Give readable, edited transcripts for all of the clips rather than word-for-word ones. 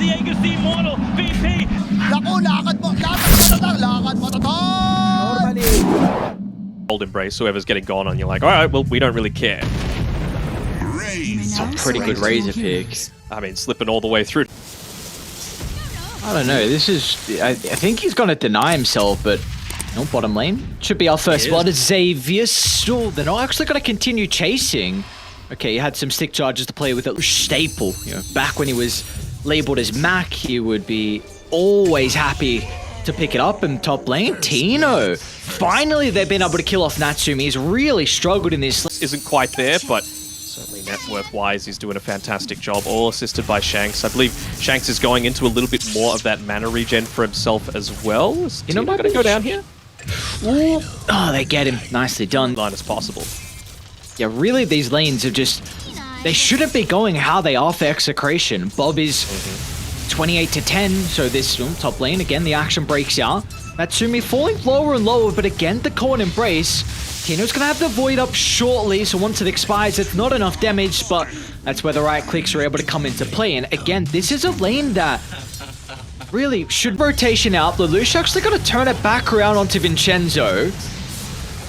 Diego si Immortal, VP. Naku, lakad mo tatang. Old embrace, whoever's getting gone on, you're like, alright, well, we don't really care. It's a pretty good Razor pick. I mean, slipping all the way through. I don't know, this is... I think he's going to deny himself, but... No, bottom lane. Should be our first blood. Xavier still... They're not actually going to continue chasing. Okay, he had some stick charges to play with. It was staple. You know, back when he was labeled as Mac, he would be always happy to pick it up in top lane. Tino! Finally, they've been able to kill off Natsumi. He's really struggled in this. Isn't quite there, but certainly net worth-wise, he's doing a fantastic job. All assisted by Shanks. I believe Shanks is going into a little bit more of that mana regen for himself as well. Is Tino going to go down here? Ooh. Oh, they get him. Nicely done. Line as possible. Yeah, really, these lanes are just... They shouldn't be going how they are for Execration. Bob is 28 to 10, so this top lane, again, the action breaks out. Natsumi falling lower and lower, but again, the call and embrace. Tino's going to have the void up shortly, so once it expires, it's not enough damage, but that's where the right clicks are able to come into play. And again, this is a lane that really should rotation out. Lelouch actually got to turn it back around onto Vincenzo.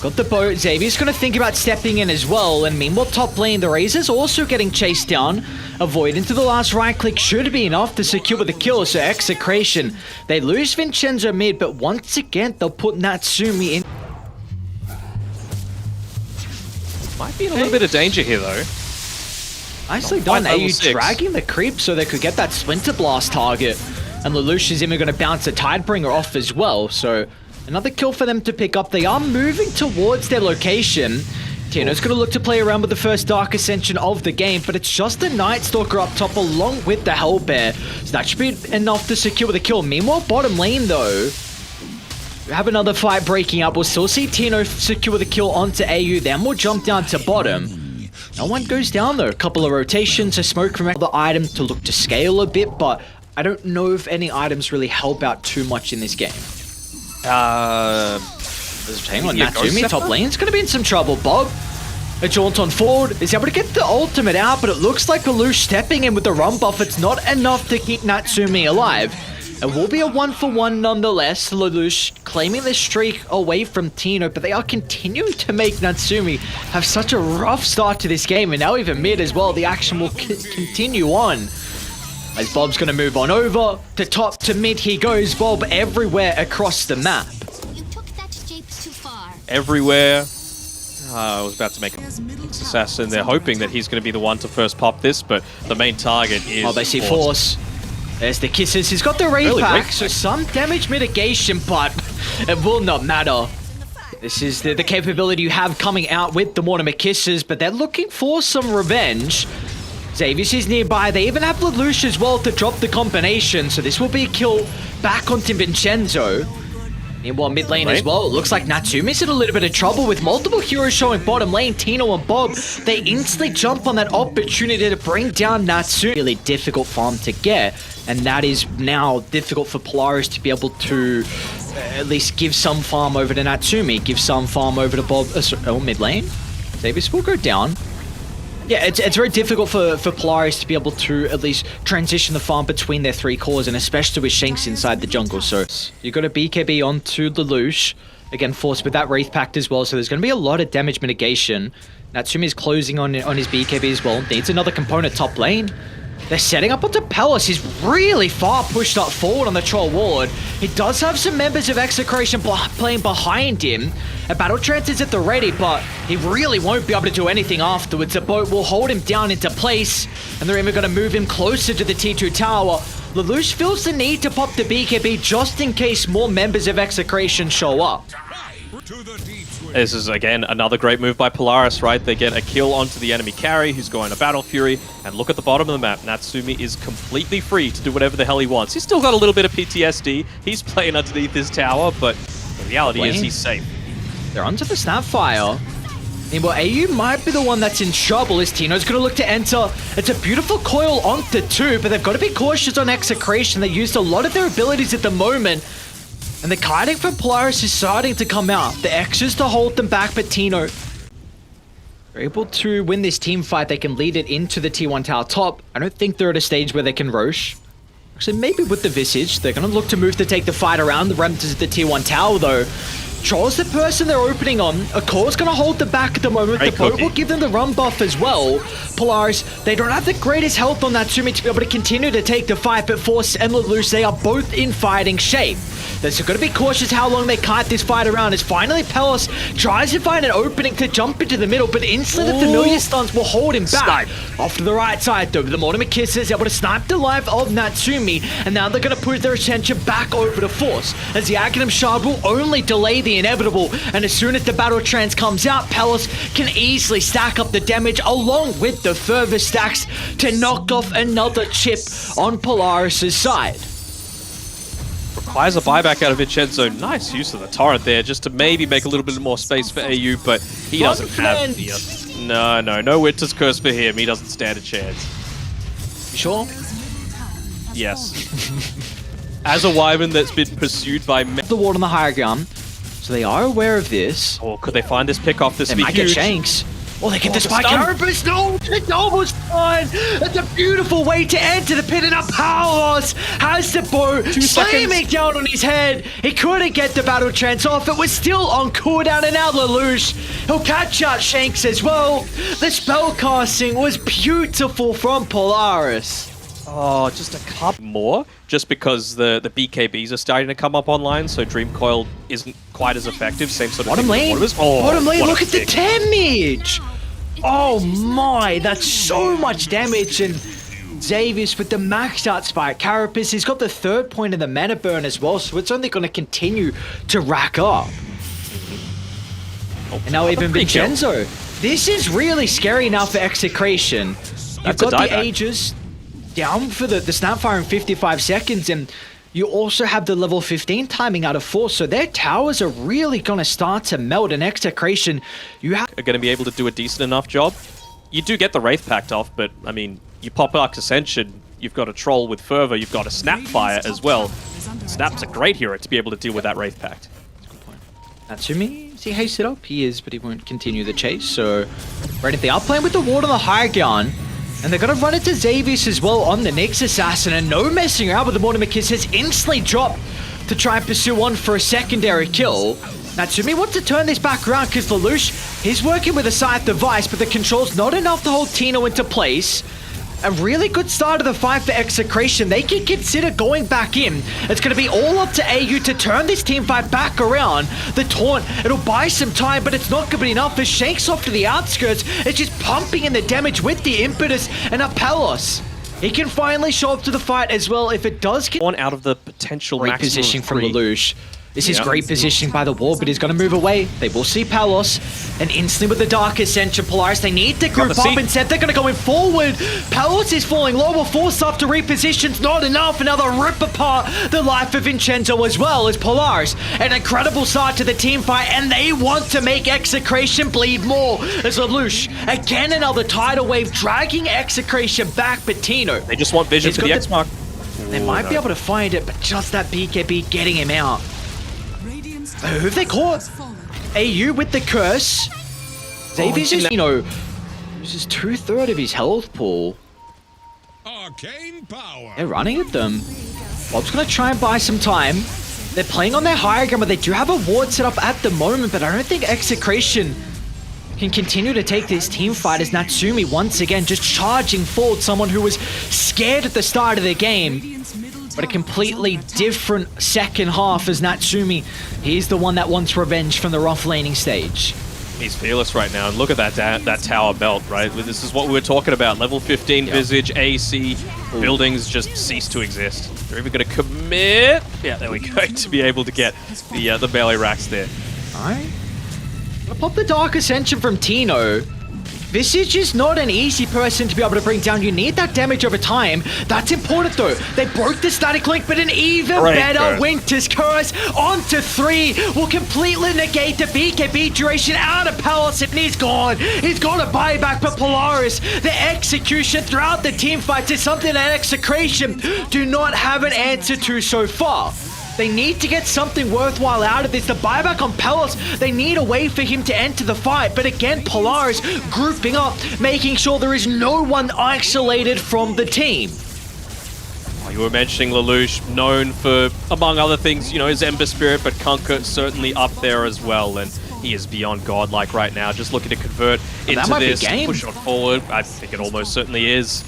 Got the boat. Xavier's going to think about stepping in as well. And meanwhile, top lane, the Razor's also getting chased down. Avoid into the last right click should be enough to secure the kill. So Execration, they lose Vincenzo mid, but once again, they'll put Natsumi in. Might be in a little bit of danger here, though. Nicely done. AU dragging the creep so they could get that Splinter Blast target. And Lelouch is even going to bounce a Tidebringer off as well. So another kill for them to pick up. They are moving towards their location. Tino's going to look to play around with the first Dark Ascension of the game, but it's just the Night Stalker up top along with the Hellbear. So that should be enough to secure the kill. Meanwhile, bottom lane though, we have another fight breaking up. We'll still see Tino secure the kill onto AU, then we'll jump down to bottom. No one goes down though. A couple of rotations, a smoke from the item to look to scale a bit, but I don't know if any items really help out too much in this game. Hang on, Natsumi, top lane's gonna be in some trouble. Bob, a jaunt on forward, is able to get the ultimate out, but it looks like Lelouch stepping in with the run buff. It's not enough to keep Natsumi alive. It will be a 1-for-1 nonetheless. Lelouch claiming the streak away from Tino, but they are continuing to make Natsumi have such a rough start to this game, and now even mid as well. The action will continue on. As Bob's gonna move on over, to top to mid he goes. Bob everywhere across the map. Everywhere. I was about to make an assassin. They're hoping that he's going to be the one to first pop this, but the main target is... Oh, they see Force. There's the kisses. He's got the Wraith back, so some damage mitigation, but it will not matter. This is the capability you have coming out with the Mortimer Kisses, but they're looking for some revenge. Xavius is nearby. They even have Lelouch as well to drop the combination, so this will be a kill back onto Vincenzo. Meanwhile, mid lane as well. It looks like Natsumi's in a little bit of trouble with multiple heroes showing bottom lane. Tino and Bob, they instantly jump on that opportunity to bring down Natsumi. Really difficult farm to get, and that is now difficult for Polaris to be able to at least give some farm over to Natsumi, give some farm over to Bob. Mid lane. Xavius will go down. Yeah, it's very difficult for Polaris to be able to at least transition the farm between their three cores, and especially with Shanks inside the jungle. So you got a BKB onto Lelouch. Again, forced with that Wraith Pact as well, so there's going to be a lot of damage mitigation. Natsumi is closing on his BKB as well. Needs another component top lane. They're setting up onto Pellis. He's really far pushed up forward on the Troll Ward. He does have some members of Execration playing behind him. A Battle Trance is at the ready, but he really won't be able to do anything afterwards. A boat will hold him down into place, and they're even going to move him closer to the T2 tower. Lelouch feels the need to pop the BKB just in case more members of Execration show up. This is, again, another great move by Polaris, right? They get a kill onto the enemy carry, who's going to Battle Fury, and look at the bottom of the map. Natsumi is completely free to do whatever the hell he wants. He's still got a little bit of PTSD. He's playing underneath this tower, but the reality is he's safe. They're onto the Snapfire. Meanwhile, AU might be the one that's in trouble as Tino's going to look to enter. It's a beautiful coil onto two, but they've got to be cautious on Execration. They used a lot of their abilities at the moment. And the kiting from Polaris is starting to come out. The X's to hold them back, but Tino, they're able to win this team fight. They can lead it into the T1 tower top. I don't think they're at a stage where they can Roche. Actually, maybe with the Visage, they're going to look to move to take the fight around. The Remnants of the tier 1 tower, though. Troll's the person they're opening on. A core's going to hold them back at the moment. The boat will give them the run buff as well. Polaris, they don't have the greatest health on Natsumi to be able to continue to take the fight, but Force and Lelouch, they are both in fighting shape. They're going to be cautious how long they kite this fight around, as finally Pelos tries to find an opening to jump into the middle, but instantly the familiar stuns will hold him back. Off to the right side, though, the Mortimer Kiss is able to snipe the life of Natsumi, and now they're going to put their attention back over to Force, as the Aghanim Shard will only delay the inevitable, and as soon as the battle trance comes out, Pelos can easily stack up the damage along with the further stacks to knock off another chip on Polaris' side. Requires a buyback out of Vincenzo. Nice use of the torrent there, just to maybe make a little bit more space for AU, but he doesn't have the... No Winter's Curse for him. He doesn't stand a chance. You sure? Yes. As a Wyvern that's been pursued by... The ward on the higher ground, so they are aware of this. Or could they find this pick off? This they would be might huge. Get Shanks. Oh, they get the spike carapace. No, it's almost fine. That's a beautiful way to enter the pit. And now Palos has the bow slamming down on his head. He couldn't get the battle trance off. It was still on cooldown, and now Lelouch, he'll catch out Shanks as well. The spell casting was beautiful from Polaris. Oh, just a couple more, just because the BKBs are starting to come up online, so Dream Coil isn't quite as effective. Same sort of bottom thing. lane. Bottom lane, look at the damage. Oh my, that's so much damage. And Xavius with the maxed out spike carapace, he's got the 3rd point in the mana burn as well, so it's only going to continue to rack up. And now even Vincenzo. This is really scary now for Execration. You've got the Aegis down for the Snapfire in 55 seconds, and you also have the level 15 timing out of Force, so their towers are really going to start to melt. And Execration, you are going to be able to do a decent enough job. You do get the Wraith packed off, but I mean, you pop Arc's Ascension, you've got a Troll with Fervor, you've got a Snapfire as well. Snap's a great hero to be able to deal with that Wraith pact. Natsumi, is he hasted up? He is, but he won't continue the chase, so... Right, they are playing with the ward on the higher ground. And they're going to run into Xavius as well on the Nyx Assassin, and no messing around with the Mortimer Kiss has instantly dropped to try and pursue on for a secondary kill. Natsumi wants to turn this back around because Lelouch, he's working with a Scythe device, but the control's not enough to hold Tino into place. A really good start of the fight for Execration. They can consider going back in. It's going to be all up to AU to turn this team fight back around. The taunt, it'll buy some time, but it's not going to be enough. As Shanks off to the outskirts, it's just pumping in the damage with the impetus. And Pelos, he can finally show up to the fight as well if it does get... One out of the potential great position from Lelouch. This is great positioning by the wall, but he's going to move away. They will see Palos, and instantly with the Dark Ascension, Polaris, they need to group up instead. They're going to go in forward. Palos is falling low. Will force up to repositions. Not enough. Now they'll rip apart the life of Vincenzo as well as Polaris. An incredible start to the team fight, and they want to make Execration bleed more. As Lelouch, again another tidal wave, dragging Execration back, but Tino. They just want vision for the X-Mark. They might be able to find it, but just that BKB getting him out. Who have they caught? AU with the curse. Xavier's just, uses 2/3 of his health pool. Arcane power. They're running at them. Bob's gonna try and buy some time. They're playing on their higher ground, but they do have a ward set up at the moment, but I don't think Execration can continue to take this team fight as Natsumi once again just charging forward, someone who was scared at the start of the game. But a completely different second half as Natsumi. He's the one that wants revenge from the rough laning stage. He's fearless right now, and look at that tower belt, right? This is what we were talking about. Level 15 Visage, AC, buildings just cease to exist. They're even going to commit. Yeah, there we go, to be able to get the melee racks there. Alright. Gonna pop the Dark Ascension from Tino. Visage is not an easy person to be able to bring down. You need that damage over time. That's important though. They broke the static link, but an even better Winter's Curse onto 3 will completely negate the BKB duration out of Palace, and he's gone. He's got a buyback, but Polaris, the execution throughout the team fights is something that Execration do not have an answer to so far. They need to get something worthwhile out of this. The buyback on Pelos, they need a way for him to enter the fight. But again, Polaris grouping up, making sure there is no one isolated from the team. You were mentioning Lelouch, known for, among other things, you know, his Ember Spirit, but Kunkka certainly up there as well, and he is beyond godlike right now, just looking to convert into this, push on forward. I think it almost certainly is.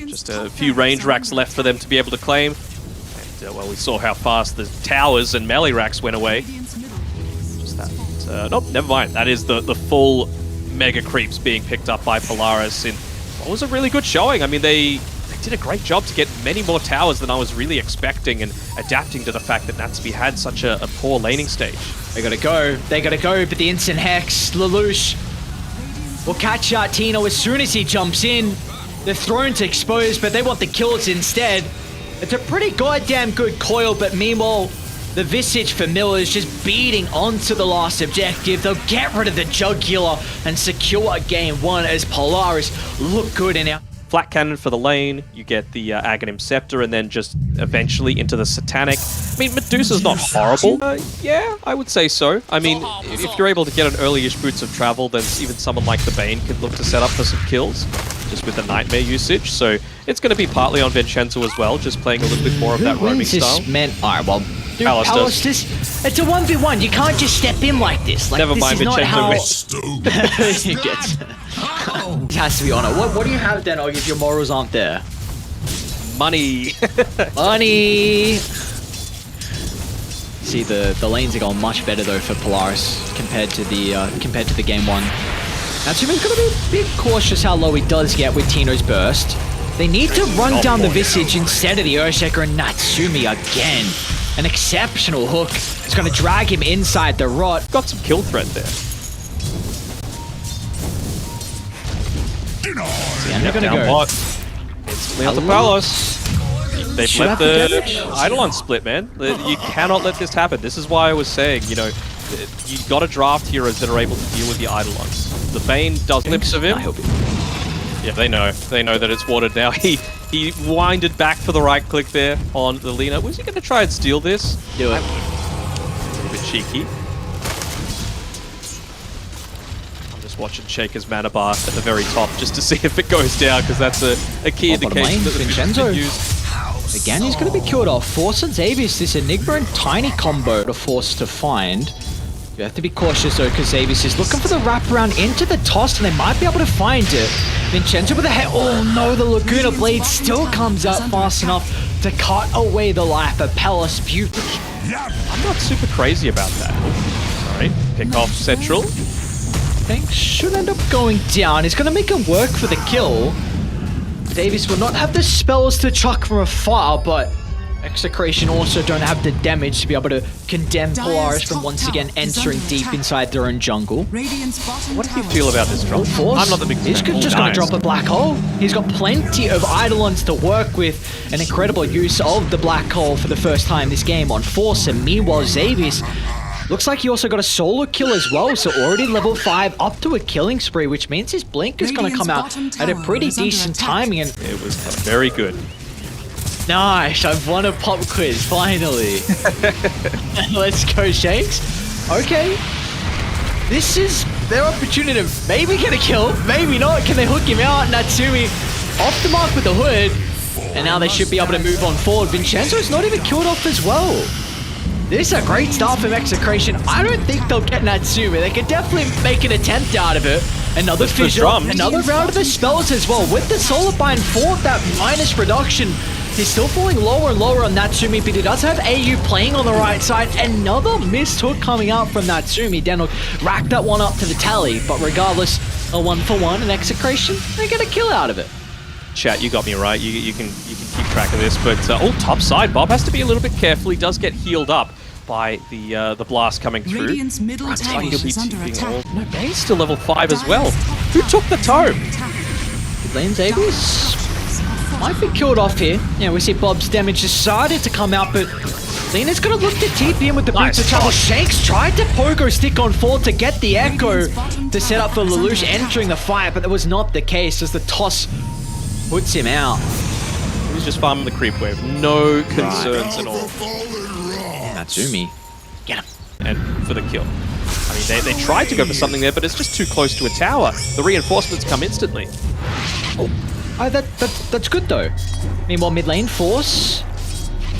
Just a few range racks left for them to be able to claim. And, well, we saw how fast the towers and melee racks went away. Just that. Nope, never mind. That is the full mega creeps being picked up by Polaris in what was a really good showing. I mean, they did a great job to get many more towers than I was really expecting, and adapting to the fact that Natsume had such a poor laning stage. They gotta go, but the instant hex, Lelouch will catch out Tino as soon as he jumps in. The throne's exposed, but they want the kills instead. It's a pretty goddamn good coil, but meanwhile, the Visage for Miller is just beating onto the last objective. They'll get rid of the Jugular and secure game one as Polaris look good in our Flat Cannon for the lane, you get the Aghanim Scepter, and then just eventually into the Satanic. I mean, Medusa's not horrible. Yeah, I would say so. I mean, if you're able to get an early-ish Boots of Travel, then even someone like the Bane could look to set up for some kills, just with the Nightmare usage. So it's going to be partly on Vincenzo as well, just playing a little bit more of that roaming style. Alright, well, dude, Palace does. It's a 1v1. You can't just step in like this. Like, Never this mind, is not how... Vincenzo. He gets... It has to be on it. What do you have, Danog, if your morals aren't there? Money. Money. See, the lanes are going much better though for Polaris compared to the game one. Natsume's gonna be a bit cautious how low he does get with Tino's burst. They need to run down the Visage instead of the Earthshaker, and Natsume again. An exceptional hook. It's gonna drag him inside the rot. Got some kill threat there. And they're gonna go. Instantly onto Palace. They've let the Eidolon split, man. You cannot let this happen. This is why I was saying, you know, you got to draft heroes that are able to deal with the Eidolons. The Bane does lips of him. Yeah, they know. They know that it's watered now. He winded back for the right click there on the Lina. Was he going to try and steal this? Do it. A little bit cheeky. Watching Shaker's mana bar at the very top just to see if it goes down, because that's a key indication that the Vincenzo. used. Again, he's going to be killed off. Force and Xavius, this Enigma and Tiny combo to force to find. You have to be cautious though, because Xavius is looking for the wraparound into the toss, and they might be able to find it. Vincenzo with a head. Oh no, the Laguna Blade still comes out fast enough to cut away the life of Palace Butte. I'm not super crazy about that. Alright, pick off Central. Things should end up going down. He's going to make it work for the kill. Davis will not have the spells to chuck from afar, but Execration also don't have the damage to be able to condemn Polaris from once again entering deep inside their own jungle. What do you feel about this drop? I'm not the big fan. He's just going to drop a black hole. He's got plenty of Eidolons to work with. An incredible use of the black hole for the first time this game on Force. And meanwhile, Xavius looks like he also got a solo kill as well, so already level 5 up to a killing spree, which means his blink is going to come out at a pretty decent timing. And it was very good. Nice, I've won a pop quiz, finally. Let's go, Shakes. Okay. This is their opportunity to maybe get a kill, maybe not. Can they hook him out? Natsume off the mark with the hood. And now they should be able to move on forward. Vincenzo's not even killed off as well. This is a great start from Execration. I don't think they'll get Natsume. They could definitely make an attempt out of it. Another fissure, another round of the spells as well. With the Solar Bind for that minus reduction, he's still falling lower and lower on Natsume, but he does have AU playing on the right side. Another missed hook coming out from Natsume. Danog racked that one up to the tally, but regardless, a 1-for-1 and Execration, they get a kill out of it. Chat, you got me right. You can keep track of this, but top side, Bob has to be a little bit careful. He does get healed up by the blast coming through. Radiant's middle tower is under attack. No, Bane's still level 5 as well. Who took the tome? Lane Xavius might be killed off here. Yeah, we see Bob's damage has started to come out, but Lena's gonna look to TP him with the boots of travel. Shanks tried to pogo stick on forward to get the echo to set up for Lelouch entering the fight, but that was not the case as the toss puts him out. He was just farming the creep wave. No concerns at all. Natsume, get him. And for the kill. I mean, they tried to go for something there, but it's just too close to a tower. The reinforcements come instantly. Oh, Oh, that's good though. Meanwhile, mid lane, Force.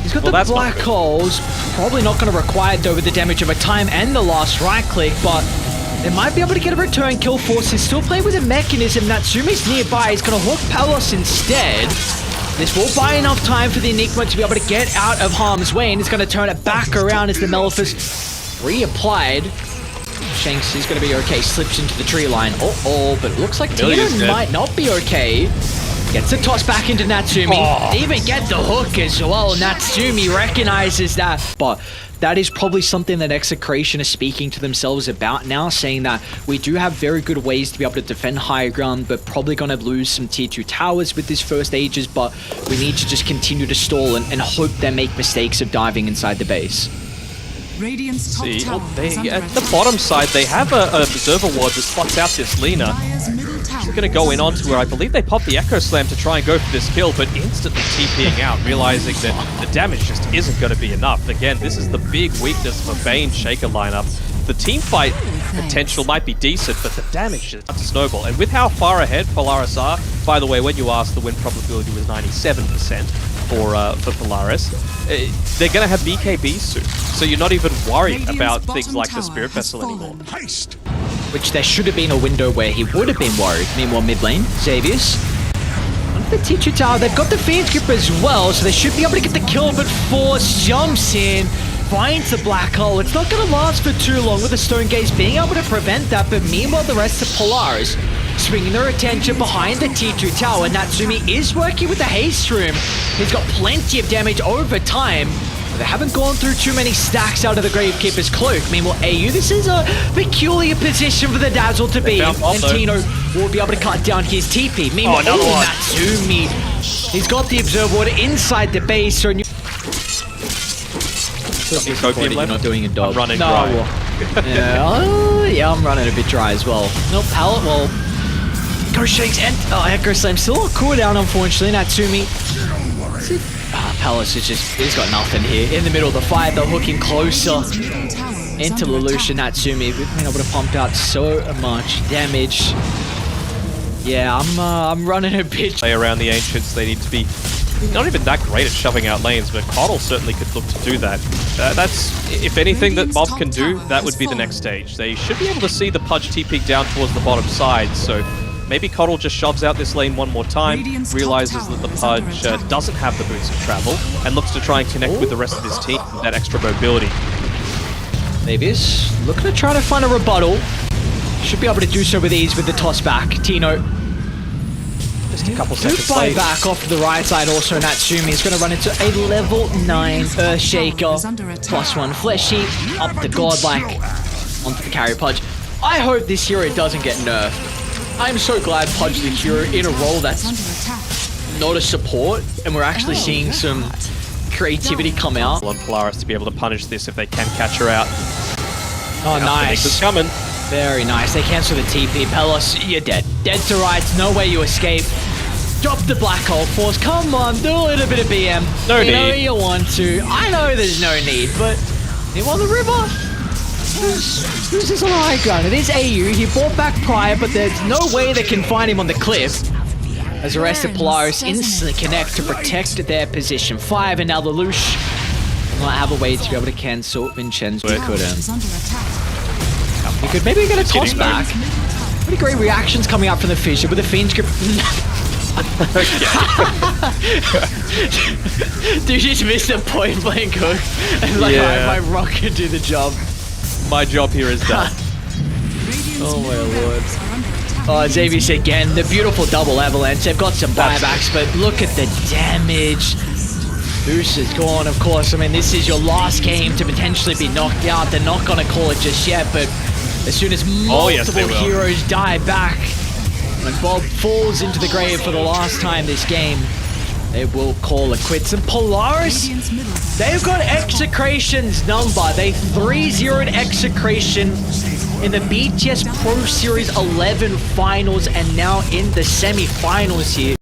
He's got the black holes. Probably not going to require though with the damage of a time and the last right click, but they might be able to get a return kill. Force is still playing with a mechanism. Natsumi's nearby. He's going to hook Palos instead. This will buy enough time for the Enigma to be able to get out of harm's way, and it's going to turn it back around as the Malefice reapplied. Shanks is going to be okay. Slips into the tree line. But it looks like Tino might not be okay. Gets a toss back into Natsumi. Even get the hook as well. Natsumi recognizes that. But that is probably something that Execration is speaking to themselves about now, saying that we do have very good ways to be able to defend high ground, but probably going to lose some tier 2 towers with this first Aegis, but we need to just continue to stall and hope they make mistakes of diving inside the base. Radiant's top tower is under at the attack. bottom side, they have an observer ward that spots out this Lina. Dire's middle tower They're going to go in onto her. I believe they popped the Echo Slam to try and go for this kill, but instantly TPing out, realizing that the damage just isn't going to be enough. Again, this is the big weakness for Bane Shaker lineup. The team fight potential might be decent, but the damage is snowball. And with how far ahead Polaris are, by the way, when you asked, the win probability was 97% for Polaris. They're going to have BKB soon, so you're not even worried about things like the Spirit Vessel anymore. Heist. Which there should have been a window where he would have been worried. Meanwhile, mid lane, Xavius. On the teacher tower, they've got the Fiend's Grip as well, so they should be able to get the kill, but Force jumps in, finds the black hole. It's not going to last for too long with the Stone Gaze being able to prevent that, but meanwhile, the rest of Polaris swinging their attention behind the T2 tower. Natsumi is working with the haste room. He's got plenty of damage over time. But they haven't gone through too many stacks out of the Gravekeeper's cloak. Meanwhile, AU, this is a peculiar position for the Dazzle to be in. And Tino will be able to cut down his TP. Meanwhile, Natsumi, he's got the Observer Water inside the base. So you're not doing a dog. I'm running dry. Yeah, I'm running a bit dry as well. Nope, Pallet, well, Go Shakes and Echo Slam still on cooldown, unfortunately. Natsumi. Palace is just, he's got nothing here. In the middle of the fight, they're hooking closer into Lelouch. Natsumi. We've been able to pump out so much damage. Yeah, I'm running a bit. Play around the Ancients, they need to be not even that great at shoving out lanes, but Coddle certainly could look to do that. That's, if anything that Mob can do, that would be the next stage. They should be able to see the Pudge TP down towards the bottom side, so maybe Coddle just shoves out this lane one more time, realizes that the Pudge doesn't have the boots of travel, and looks to try and connect with the rest of his team with that extra mobility. Davies looking to try to find a rebuttal. Should be able to do so with ease with the toss back. Tino. Just a couple seconds Buy late. back off to the right side. Also, Natsumi is going to run into a level 9 Earthshaker. +1 Fleshy. Up the Godlike. Onto the carry Pudge. I hope this hero doesn't get nerfed. I'm so glad Pudge the hero in a role that's not a support. And we're actually seeing some creativity come out. On Polaris to be able to punish this if they can catch her out. Oh, nice. It's coming. Very nice. They cancel the TP. Pelos, you're dead. Dead to rights. No way you escape. Drop the black hole force. Come on, do a little bit of BM. No you need. know you want to. I know there's no need, but him on the river. Who's this on the high ground? It is AU. He bought back prior, but there's no way they can find him on the cliff. As the rest of Polaris instantly connect to protect their position 5, and now the Lelouch might have a way to be able to cancel Vincenzo. We could maybe get a toss back. Pretty great reactions coming up from the Fissure with the Fiend's Grip. Dude just missed a point blank hook. And like, Yeah. my rock can do the job. My job here is done. Oh my lord. Oh, Xavius again, the beautiful double avalanche. They've got some buybacks, but look at the damage. Boost is gone, of course. I mean, this is your last game to potentially be knocked out. They're not going to call it just yet, but as soon as multiple heroes die back, when Bob falls into the grave for the last time this game, they will call it quits. And Polaris, they've got Execration's number. They 3-0'd Execration in the BTS Pro Series 11 finals and now in the semi-finals here.